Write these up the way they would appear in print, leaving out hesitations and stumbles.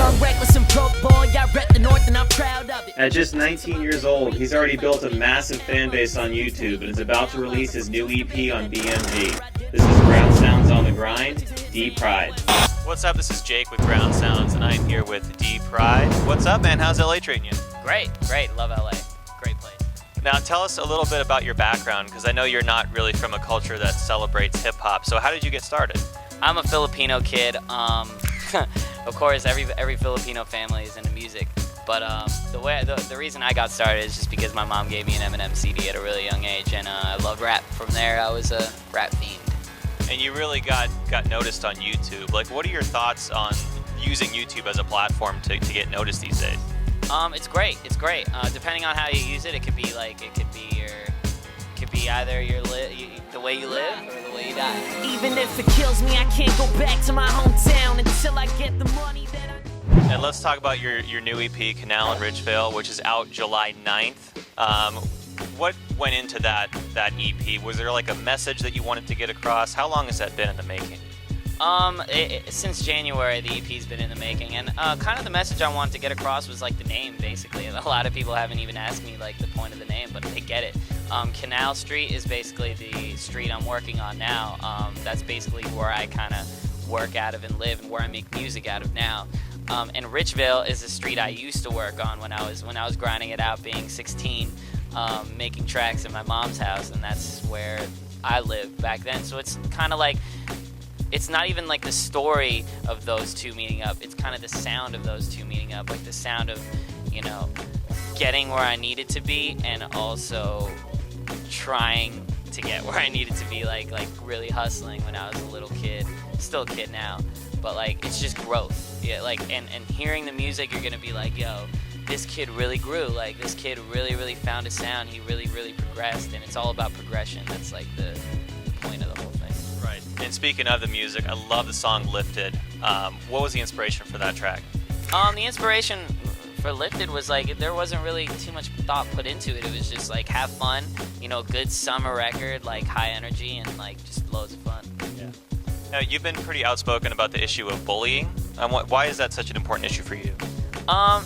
young, reckless, and broke boy. I rep the North and I'm proud of it. At just 19 years old, he's already built a massive fan base on YouTube and is about to release his new EP on BMG. This is Ground Sounds on the Grind, D-PRYDE. What's up? This is Jake with Ground Sounds, and I'm here with D-PRYDE. What's up, man? How's LA treating you? Great. Love LA. Great place. Now, tell us a little bit about your background, because I know you're not really from a culture that celebrates hip-hop. So how did you get started? I'm a Filipino kid. Of course, every Filipino family is into music. But the reason I got started is just because my mom gave me an Eminem CD at a really young age, and I loved rap. From there, I was a rap fiend. And you really got noticed on YouTube. Like, what are your thoughts on using YouTube as a platform to get noticed these days? It's great. It's great. Depending on how you use it, it could be either the way you live or the way you die. Even if it kills me, I can't go back to my hometown until I get the money that I... And let's talk about your new EP, Canal and Ridgevale, which is out July 9th. What went into that EP? Was there like a message that you wanted to get across? How long has that been in the making? Since January, the EP's been in the making, and kind of the message I wanted to get across was like the name, basically. A lot of people haven't even asked me like the point of the name, but they get it. Canal Street is basically the street I'm working on now. That's basically where I kind of work out of and live, and where I make music out of now. And Ridgevale is the street I used to work on when I was grinding it out, being 16, making tracks in my mom's house, and that's where I lived back then. So it's kind of like, it's not even like the story of those two meeting up, it's kind of the sound of those two meeting up, like the sound of, you know, getting where I needed to be and also trying to get where I needed to be, like really hustling when I was a little kid, still a kid now, but like it's just growth. Yeah, like and hearing the music, you're gonna be like, yo, this kid really grew, like this kid really found a sound, he really progressed, and it's all about progression. That's like the point of the whole thing. Right. And speaking of the music, I love the song Lifted. What was the inspiration for that track? The inspiration for Lifted was like, there wasn't really too much thought put into it. It was just like, have fun, you know, good summer record, like high energy and like just loads of fun. Yeah. Now, you've been pretty outspoken about the issue of bullying. Why is that such an important issue for you?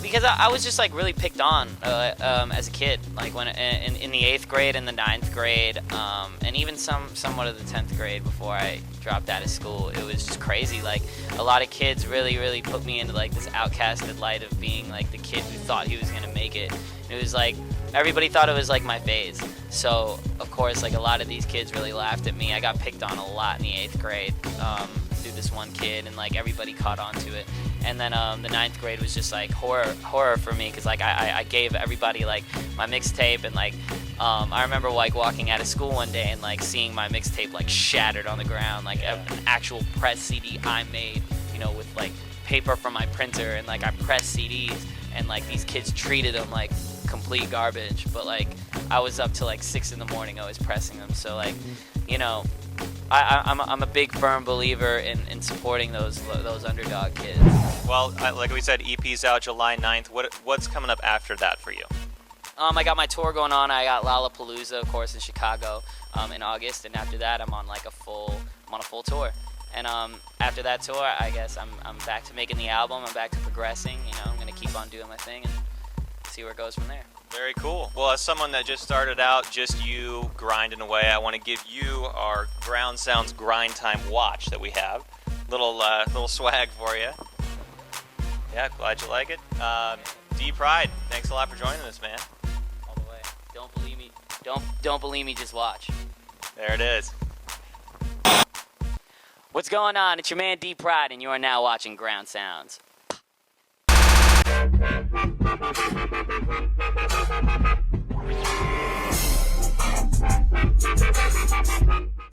Because I was just like really picked on as a kid, like when in the 8th grade and the 9th grade, and even somewhat of the 10th grade before I dropped out of school. It was just crazy. Like a lot of kids really put me into like this outcasted light of being like the kid who thought he was gonna make it. It was like everybody thought it was like my phase. So of course, like a lot of these kids really laughed at me. I got picked on a lot in the 8th grade through this one kid, and like everybody caught on to it. And then the 9th grade was just like horror for me, because like I gave everybody like my mixtape, and like I remember like walking out of school one day and like seeing my mixtape like shattered on the ground, like an actual press CD I made, you know, with like paper from my printer, and like I pressed CDs, and like these kids treated them like complete garbage, but like I was up till like 6 in the morning always pressing them. So like, you know, I'm a big firm believer in supporting those underdog kids. Well, like we said, EP's out July 9th. What's coming up after that for you? I got my tour going on. I got Lollapalooza, of course, in Chicago in August, and after that, I'm on a full tour. And after that tour, I guess I'm back to making the album. I'm back to progressing. You know, I'm gonna keep on doing my thing and see where it goes from there. Very cool. Well, as someone that just started out, just you grinding away, I want to give you our Ground Sounds Grind Time watch that we have. Little swag for you. Yeah, glad you like it. D-PRYDE, thanks a lot for joining us, man. All the way. Don't believe me. Don't believe me. Just watch. There it is. What's going on? It's your man D-PRYDE, and you are now watching Ground Sounds. We'll be right back.